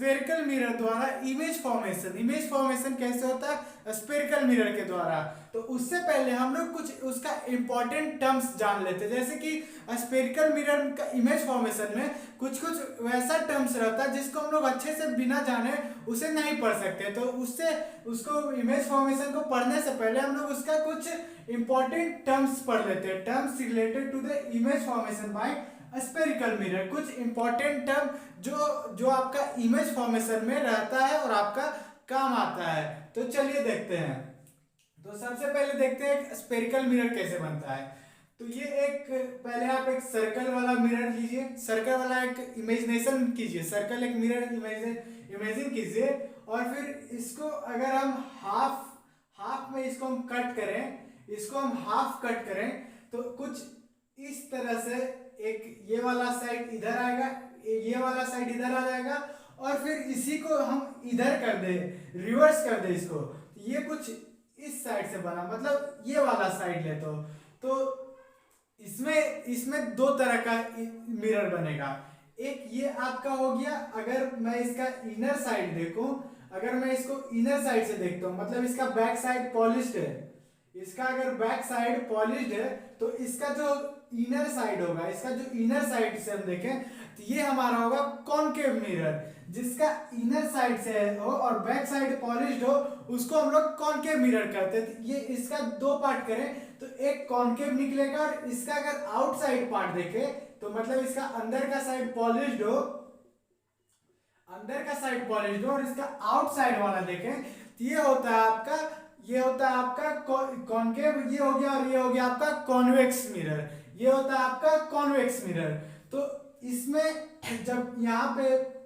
Spherical mirror द्वारा image formation कैसे होता है? स्फेरिकल मिरर के द्वारा। तो उससे पहले हम लोग कुछ उसका इंपॉर्टेंट टर्म्स जान लेते हैं, जैसे कि स्फेरिकल मिरर का इमेज फॉर्मेशन में कुछ कुछ वैसा टर्म्स रहता है जिसको हम लोग अच्छे से बिना जाने उसे नहीं पढ़ सकते। तो उससे उसको इमेज फॉर्मेशन को पढ़ने से पहले हम लोग उसका कुछ इंपॉर्टेंट टर्म्स पढ़ लेते हैं, terms related to the image formation by spherical mirror. कुछ इंपॉर्टेंट टर्म जो जो आपका इमेज फॉर्मेशन में रहता है और आपका काम आता है। तो चलिए देखते हैं। तो सबसे पहले देखते हैं स्फेरिकल मिरर कैसे बनता है। तो ये एक, पहले आप एक सर्कल वाला मिरर लीजिए, सर्कल वाला एक इमेजिनेशन कीजिए, सर्कल एक मिरर इमेजिन कीजिए, और फिर इसको अगर हम हाफ में इसको हम कट करें, इसको हम हाफ कट करें तो कुछ इस तरह से एक ये वाला साइड इधर आएगा, ये वाला साइड इधर आ जाएगा, और फिर इसी को हम इधर कर दे, रिवर्स कर दे इसको, ये कुछ इस साइड से बना, मतलब ये वाला साइड ले तो इसमें दो तरह का मिरर बनेगा। एक ये आपका हो गया, अगर मैं इसका इनर साइड देखूं, अगर मैं इसको इनर साइड से देखता हूं, मतलब इसका बैक साइड पॉलिश्ड है, इसका अगर बैक साइड पॉलिश्ड है तो इसका जो इनर साइड होगा, इसका जो इनर साइड से हम देखें तो ये हमारा होगा कॉनकेव मिरर। जिसका इनर साइड से हो और बैक साइड पॉलिश्ड हो उसको हम लोग कॉनकेव मिरर कहते हैं। तो ये इसका दो पार्ट करें तो एक कॉनकेव निकलेगा, और इसका अगर आउटसाइड पार्ट देखें तो मतलब इसका अंदर का साइड पॉलिश्ड हो, अंदर का साइड पॉलिश्ड हो, और इसका आउटसाइड वाला देखें तो ये होता है आपका, ये होता है आपका कॉनकेव, ये हो गया, और ये हो गया आपका कॉन्वेक्स मिरर, ये होता है आपका कॉन्वेक्स मिरर। तो इसमें जब यहाँ पे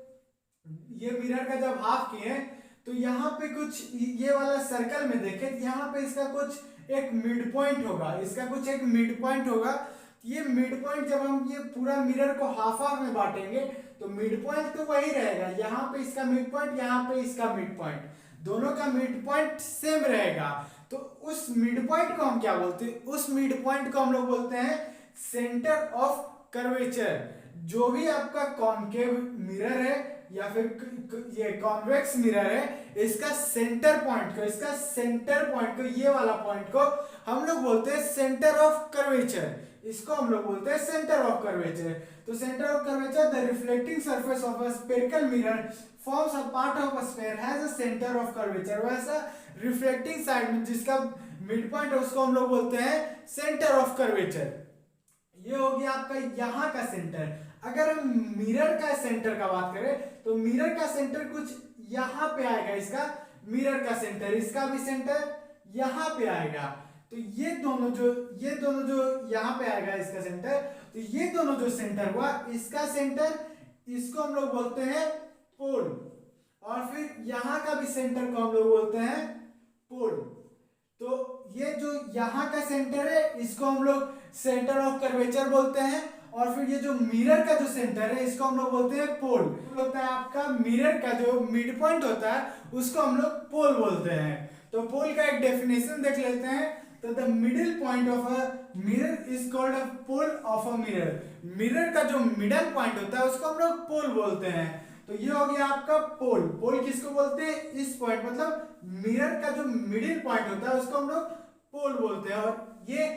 ये मिरर का जब हाफ किए तो यहाँ पे कुछ ये वाला सर्कल में देखें, यहाँ पे इसका कुछ एक मिड पॉइंट होगा, इसका कुछ एक मिड पॉइंट होगा। ये मिड पॉइंट जब हम ये पूरा मिरर को हाफ में बांटेंगे तो मिड पॉइंट तो वही रहेगा, यहाँ पे इसका मिड पॉइंट, यहाँ पे इसका मिड पॉइंट, दोनों का मिड पॉइंट सेम रहेगा। तो उस मिड पॉइंट को हम क्या बोलते हैं? उस मिड पॉइंट को हम लोग बोलते हैं सेंटर ऑफ कर्वेचर। जो भी आपका कॉनकेव मिरर है या फिर ये कॉन्वेक्स मिरर है, इसका सेंटर पॉइंट को, इसका सेंटर पॉइंट को, ये वाला पॉइंट को हम लोग बोलते हैं सेंटर ऑफ कर्वेचर, इसको हम लोग बोलते हैं सेंटर ऑफ कर्वेचर। तो centre of curvature, the reflecting surface of a spherical mirror forms a part of a sphere has a center of curvature। वैसा रिफ्लेक्टिंग साइड में जिसका मिड पॉइंट है उसको हम लोग बोलते हैं सेंटर ऑफ कर्वेचर। ये हो गया आपका यहाँ का सेंटर। अगर हम मिरर का सेंटर का बात करें तो मिरर का सेंटर कुछ यहाँ पे आएगा, इसका मिरर का सेंटर, इसका भी सेंटर यहाँ पे आएगा। तो ये दोनों जो यहाँ पे आएगा इसका सेंटर, तो ये दोनों जो सेंटर हुआ, इसका सेंटर, इसको हम लोग बोलते हैं पोल, और फिर यहाँ का भी सेंटर को हम लोग बोलते हैं पोल। तो ये जो यहाँ का सेंटर है इसको हम लोग सेंटर ऑफ कर्वेचर बोलते हैं, और फिर ये जो मिरर का जो सेंटर है इसको हम लोग बोलते हैं पोल। होता है आपका मिरर का जो मिड पॉइंट होता है उसको हम लोग पोल बोलते हैं। तो पोल का एक डेफिनेशन देख लेते हैं। तो the middle point of a mirror is called a pole of a mirror. Mirror का जो मिडल पॉइंट होता है उसको हम लोग पोल बोलते हैं। तो ये हो गया आपका पोल। पोल किसको बोलते हैं? इस पॉइंट, मतलब मिरर का जो मिडिल पॉइंट होता है उसको हम लोग पोल बोलते हैं। और ये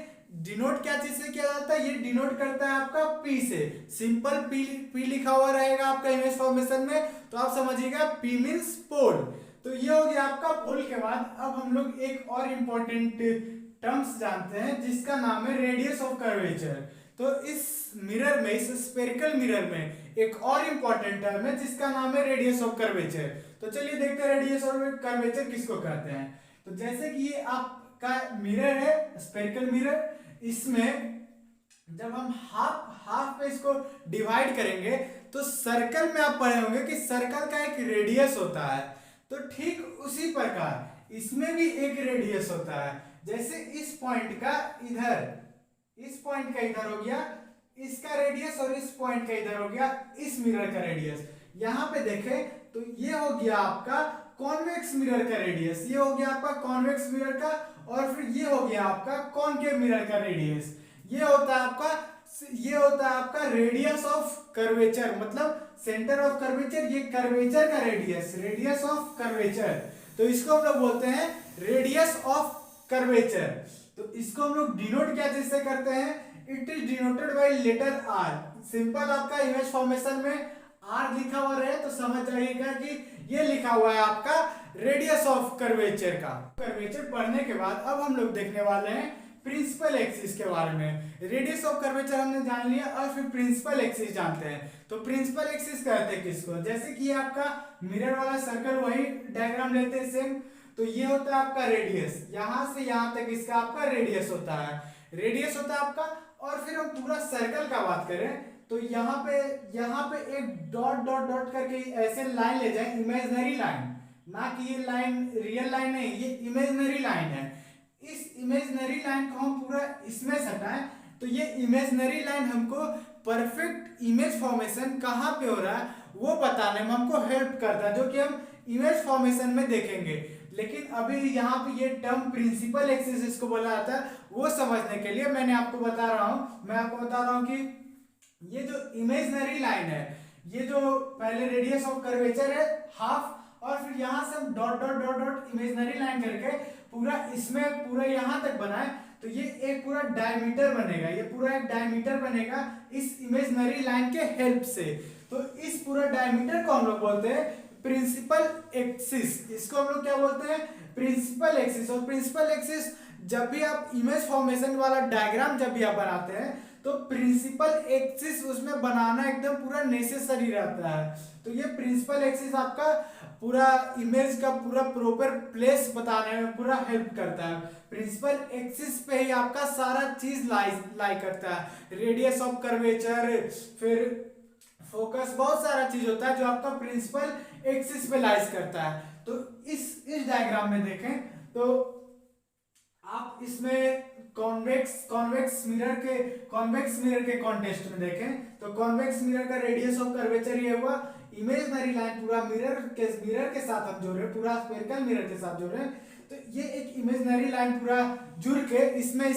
डिनोट क्या चीज से किया जाता है? ये डिनोट करता है आपका पी से। सिंपल पी लिखा हुआ रहेगा आपका इमेज फॉर्मेशन में, तो आप समझिएगा पी मींस पोल। तो ये हो गया आपका पोल। के बाद अब हम लोग एक और इंपॉर्टेंट टर्म्स जानते हैं जिसका नाम है रेडियस ऑफ कर्वेचर। तो इस मिरर में, इस स्फेरिकल मिरर में एक और इंपॉर्टेंट टर्म है जिसका नाम है रेडियस ऑफ कर्वेचर। तो चलिए देखते हैं रेडियस ऑफ कर्वेचर किसको कहते हैं। तो जैसे कि ये आपका मिरर है, स्फेरिकल मिरर, इसमें जब हम हाफ पे इसको डिवाइड करेंगे तो सर्कल में आप पढ़े होंगे कि सर्कल का एक रेडियस होता है। तो ठीक उसी प्रकार इसमें भी एक रेडियस होता है। जैसे इस पॉइंट का इधर, इस पॉइंट का इधर हो गया इसका रेडियस, और इस पॉइंट का इधर हो गया इस मिरर का रेडियस। यहां पे देखें तो ये हो गया आपका कॉन्वेक्स मिरर का रेडियस, ये हो गया आपका कॉन्वेक्स मिरर का, और फिर ये हो गया आपका कॉनकेव मिरर का रेडियस। ये होता है आपका रेडियस ऑफ कर्वेचर, मतलब सेंटर ऑफ कर्वेचर, ये कर्वेचर का रेडियस, रेडियस ऑफ कर्वेचर, तो इसको हम लोग बोलते हैं रेडियस ऑफ कर्वेचर। तो इसको हम लोग डिनोट क्या चीज से करते हैं, it is denoted by letter R. Simple आपका इमेज फॉर्मेशन में आर लिखा हुआ रहे तो समझ जाइएगा कि ये लिखा हुआ है आपका रेडियस ऑफ कर्वेचर का। कर्वेचर पढ़ने के बाद अब हम लोग देखने वाले हैं प्रिंसिपल एक्सिस के बारे में। रेडियस ऑफ कर्वेचर हमने जान लिया और फिर प्रिंसिपल एक्सिस जानते हैं। तो प्रिंसिपल एक्सिस कहते हैं किसको, जैसे कि आपका मिरर वाला सर्कल, वही डायग्राम लेते हैं सेम। तो ये होता है आपका रेडियस, यहां से यहां तक इसका आपका रेडियस होता है, रेडियस होता है आपका। और फिर हम पूरा सर्कल का बात करें तो यहाँ पे एक डॉट डॉट डॉट करके ऐसे लाइन ले जाए, इमेजिनरी लाइन, ना कि ये लाइन रियल लाइन नहीं, ये इमेजिनरी लाइन है। इस इमेजिनरी लाइन को हम पूरा इसमें सटाएं तो ये इमेजिनरी लाइन हमको परफेक्ट इमेज फॉर्मेशन कहाँ पे हो रहा है वो बताने में हमको हेल्प करता है, जो कि हम इमेज फॉर्मेशन में देखेंगे। लेकिन अभी यहाँ पे ये टर्म प्रिंसिपल एक्सिस इसको बोला जाता है, वो समझने के लिए मैं आपको बता रहा हूँ कि ये जो इमेजिनरी लाइन है, ये जो पहले रेडियस ऑफ कर्वेचर है हाफ, और फिर यहां से हम dot dot dot dot imaginary line करके पूरा इसमें पूरा यहां तक बनाए तो ये एक पूरा डायमीटर बनेगा, ये पूरा एक डायमीटर बनेगा इस इमेजिनरी लाइन के हेल्प से। तो इस पूरा डायमीटर को हम लोग बोलते हैं प्रिंसिपल एक्सिस। इसको हम लोग क्या बोलते हैं, प्रिंसिपल एक्सिस। और प्रिंसिपल एक्सिस जब भी आप इमेज फॉर्मेशन वाला डायग्राम जब भी आप बनाते हैं तो प्रिंसिपल एक्सिस उसमें बनाना एकदम पूरा नेसेसरी रहता है। तो ये प्रिंसिपल एक्सिस आपका पूरा इमेज का पूरा प्रॉपर प्लेस बताने में पूरा हेल्प करता है। प्रिंसिपल एक्सिस पे ही आपका सारा चीज लाई करता है, रेडियस ऑफ कर्वेचर, फिर फोकस, बहुत सारा चीज होता है जो आपका प्रिंसिपल एक्सिस पे लाइज करता है। तो इस डायग्राम में देखें तो आप इसमें कॉन्वेक्स मिरर के कॉन्टेक्स्ट में देखें तो कॉन्वेक्स मिरर का रेडियस ऑफ कर्वेचर ये हुआ, इमेजिनरी लाइन पूरा मिरर के साथ हम जोड़ रहे हैं, पूरा स्फेरिकल मिरर के साथ जोड़ रहे हैं। तो ये एक इमेजिनरी लाइन पूरा जुड़ के इसमें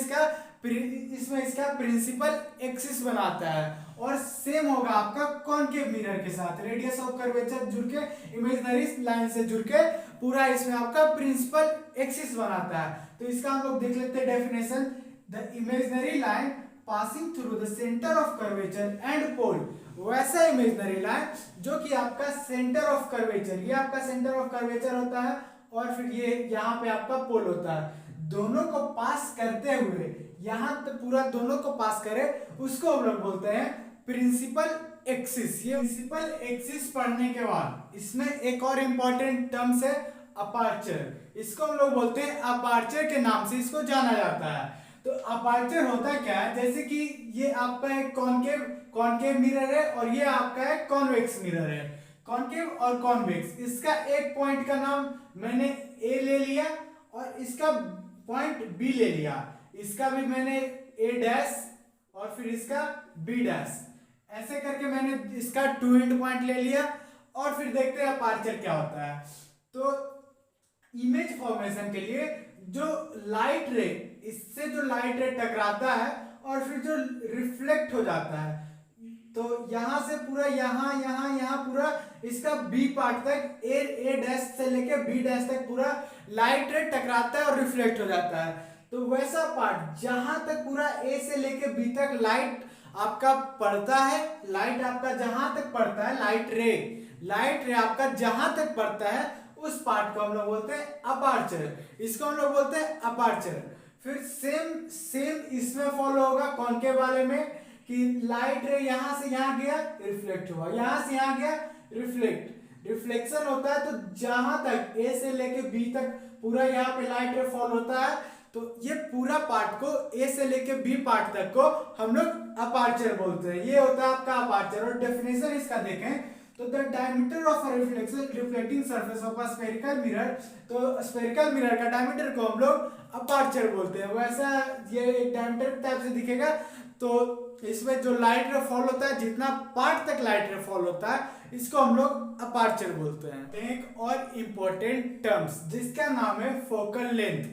इसका प्रिंसिपल एक्सिस बनाता है। और सेम होगा आपका कॉनकेव मिरर के साथ, रेडियस ऑफ कर्वेचर जुड़ के इमेजिनरी लाइन से जुड़ के पूरा इसमें आपका प्रिंसिपल एक्सिस बनाता है। तो इसका हम लोग देख लेते हैं definition, the imaginary line passing through the centre of curvature and pole. वैसा इमेजिनरी लाइन जो कि आपका सेंटर ऑफ कर्वेचर, ये आपका सेंटर ऑफ कर्वेचर होता है और फिर ये यहाँ पे आपका पोल होता है, दोनों को पास करते हुए यहाँ तक पूरा दोनों को पास करे उसको हम लोग बोलते हैं प्रिंसिपल एक्सिस। ये प्रिंसिपल एक्सिस पढ़ने के बाद इसमें एक और इंपॉर्टेंट टर्म्स है अपर्चर। इसको हम लोग बोलते हैं अपर्चर के नाम से इसको जाना जाता है। तो अपर्चर होता क्या है, जैसे कि ये आपका एक कॉनकेव मिरर है और ये आपका एक कॉन्वेक्स मिरर है, कॉनकेव और कॉन्वेक्स। इसका एक पॉइंट का नाम मैंने ए ले लिया और इसका पॉइंट बी ले लिया, इसका भी मैंने ए डैश और फिर इसका बी डैश, ऐसे करके मैंने इसका 2 एंड पॉइंट ले लिया। और फिर देखते हैं अपर्चर क्या होता है। तो इमेज फॉर्मेशन के लिए जो लाइट रे, इससे जो लाइट रे टकराता है और फिर जो रिफ्लेक्ट हो जाता है, तो यहां से पूरा यहाँ पूरा इसका बी पार्ट तक ए डैश से लेके बी डैश तक पूरा लाइट रे टकराता है और रिफ्लेक्ट हो जाता है। तो वैसा पार्ट जहां तक पूरा ए से लेके बी तक लाइट आपका पड़ता है, लाइट आपका जहां तक पड़ता है, लाइट रे आपका जहां तक पड़ता है उस पार्ट को हम लोग बोलते हैं अपर्चर। इसको हम लोग बोलते हैं अपर्चर। फिर सेम इसमें फॉलो होगा कॉनकेव वाले में कि लाइट रे यहां से यहां गया रिफ्लेक्ट हुआ, यहां से यहां गया रिफ्लेक्शन होता है। तो जहां तक ए से लेके बी तक पूरा यहाँ पे लाइट रे फॉल होता है, तो ये पूरा पार्ट को ए से लेके बी पार्ट तक को हम लोग अपर्चर बोलते हैं। ये होता है आपका अपर्चर। और डेफिनेशन इसका देखें तो the diameter of reflecting surface of a spherical mirror, तो स्फेरिकल मिरर का डायमीटर को हम लोग अपर्चर बोलते हैं। वैसा ये एक डायमीटर टाइप से दिखेगा। तो इसमें जो लाइट रे फॉल होता है, जितना पार्ट तक लाइट रे फॉल होता है, इसको हम लोग अपर्चर बोलते हैं। एक और इम्पोर्टेंट टर्म्स जिसका नाम है फोकल लेंथ।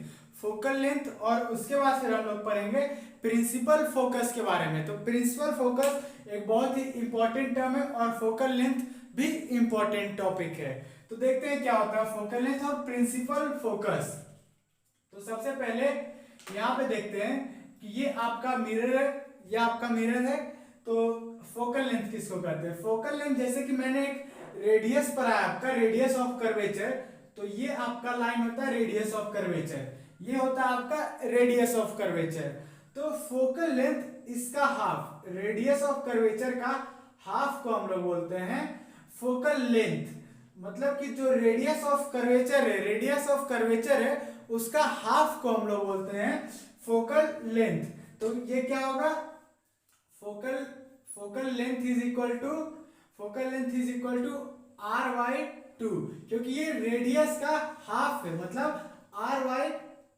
फोकल लेंथ और उसके बाद फिर हम लोग पढ़ेंगे प्रिंसिपल फोकस के बारे में। तो प्रिंसिपल फोकस एक बहुत ही इंपॉर्टेंट टर्म है और फोकल लेंथ भी इंपॉर्टेंट टॉपिक है। तो देखते हैं क्या होता है फोकल लेंथ और प्रिंसिपल फोकस। तो सबसे पहले यहाँ पे देखते हैं कि ये आपका मिरर है, ये आपका मिरर है। तो फोकल लेंथ किसको कहते हैं? फोकल लेंथ जैसे कि मैंने एक रेडियस पर आया आपका रेडियस ऑफ कर्वेचर, तो ये आपका लाइन होता है रेडियस ऑफ कर्वेचर, ये होता है आपका रेडियस ऑफ कर्वेचर। तो फोकल लेंथ इसका हाफ, रेडियस ऑफ कर्वेचर का हाफ को हम लोग बोलते हैं फोकल लेंथ। मतलब कि जो रेडियस ऑफ कर्वेचर है, रेडियस ऑफ कर्वेचर है उसका हाफ को हम लोग बोलते हैं फोकल लेंथ। तो ये क्या होगा? Focal length is equal to R by two, क्योंकि ये रेडियस का हाफ है, मतलब आर बाई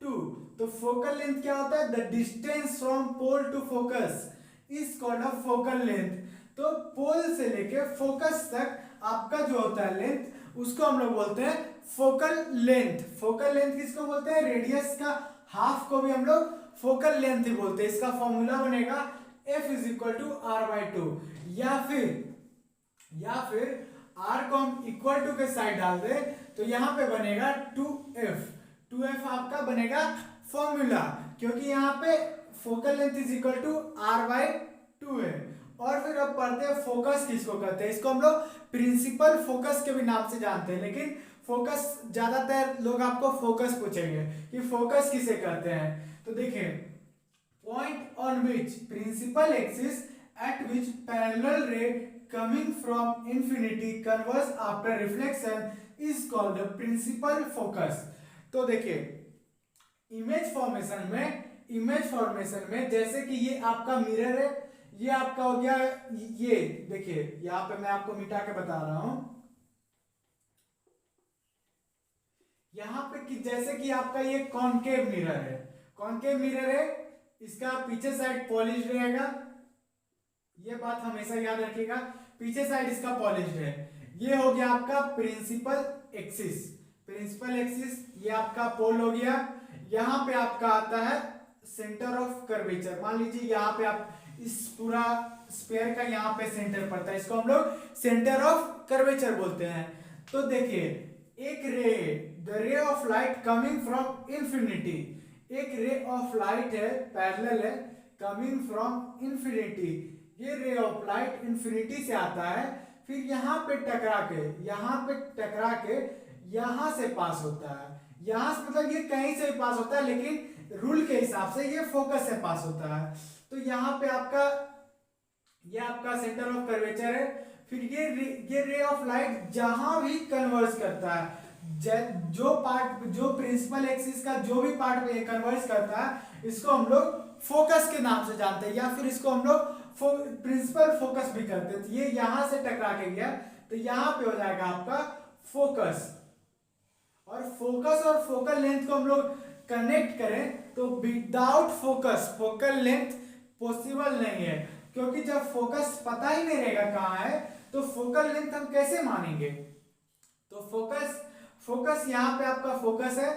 टू। तो फोकल लेंथ क्या होता है? The distance from pole to focus is called a focal length. तो पोल से लेके फोकस तक आपका जो होता है लेंथ, उसको हम लोग बोलते हैं फोकल लेंथ। फोकल लेंथ किसको बोलते हैं? रेडियस का हाफ को भी हम लोग फोकल लेंथ ही बोलते हैं। इसका फॉर्मूला बनेगा F is equal to R by two, या फिर R को हम इक्वल टू के साइड डाल दे तो यहाँ पे बनेगा 2F। 2F आपका बनेगा फॉर्मूला, क्योंकि यहाँ पे focal length is equal to R by two है। और फिर अब पढ़ते हैं फोकस किसको कहते हैं। इसको हम लोग प्रिंसिपल फोकस के भी नाम से जानते हैं, लेकिन फोकस ज्यादातर लोग आपको फोकस पूछेंगे कि फोकस किसे कहते हैं। तो देखिए, point on which principal axis at which parallel ray coming from infinity converge after reflection is called principal focus. तो देखिए, इमेज फॉर्मेशन में जैसे कि ये आपका मिरर है, ये आपका हो गया, ये देखिए यहाँ पे मैं आपको मिटा के बता रहा हूं, यहाँ पे कि जैसे कि आपका ये कॉनकेव मिरर है, इसका पीछे साइड पॉलिश्ड रहेगा, ये बात हमेशा याद रखिएगा, पीछे साइड इसका पॉलिश्ड है। ये हो गया आपका प्रिंसिपल एक्सिस, ये आपका पोल हो गया। यहाँ पे आपका आता है सेंटर ऑफ कर्वेचर। मान लीजिए यहाँ पे आप इस पूरा स्फीयर का यहाँ पे सेंटर पड़ता है, इसको हम लोग सेंटर ऑफ कर्वेचर बोलते हैं। तो देखिए, एक रे, the ray of light coming from infinity, एक रे ऑफ लाइट है, पैरेलल है, कमिंग फ्रॉम इंफिनिटी, ये रे ऑफ लाइट इंफिनिटी से आता है, फिर यहाँ पे टकरा के यहाँ से पास होता है। यहाँ से मतलब ये कहीं से भी पास होता है, लेकिन रूल के हिसाब से ये फोकस से पास होता है। तो यहाँ पे ये आपका सेंटर ऑफ कर्वेचर है, फिर ये रे ऑफ लाइट जहां भी कन्वर्ज करता है, जो प्रिंसिपल एक्सिस का जो भी पार्ट में कन्वर्ज करता है, इसको हम लोग फोकस के नाम से जानते हैं, या फिर इसको हम लोग प्रिंसिपल फोकस भी करते हैं। तो ये यहां से टकरा के गया, तो यहाँ पे हो जाएगा आपका फोकस। और फोकस और फोकल लेंथ को हम लोग कनेक्ट करें तो without focus focal length possible नहीं है, क्योंकि जब फोकस पता ही नहीं रहेगा कहाँ है तो फोकल लेंथ हम कैसे मानेंगे। तो फोकस यहाँ पे आपका फोकस है,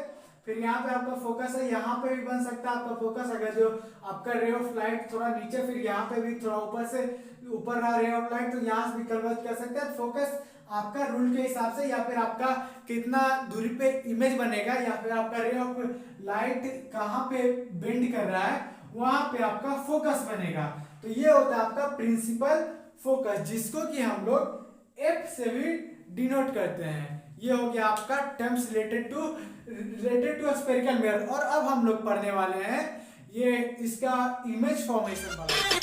फिर यहाँ पे आपका फोकस है, यहाँ पे भी बन सकता है आपका फोकस, अगर जो आपका रे ऑफ लाइट थोड़ा नीचे, फिर यहाँ पे भी थोड़ा ऊपर रहा रे ऑफ लाइट, तो यहाँ से भी कन्वर्ज कर सकते हैं। फोकस आपका रूल के हिसाब से, या फिर आपका कितना दूरी पे इमेज बनेगा, या फिर आपका रे ऑफ लाइट कहाँ पे बेंड कर रहा है, वहां पे आपका फोकस बनेगा। तो ये होता है आपका प्रिंसिपल फोकस, जिसको कि हम लोग एफ से भी डिनोट करते हैं। ये हो गया आपका terms related to spherical mirror. और अब हम लोग पढ़ने वाले हैं ये इसका इमेज फॉर्मेशन वाला।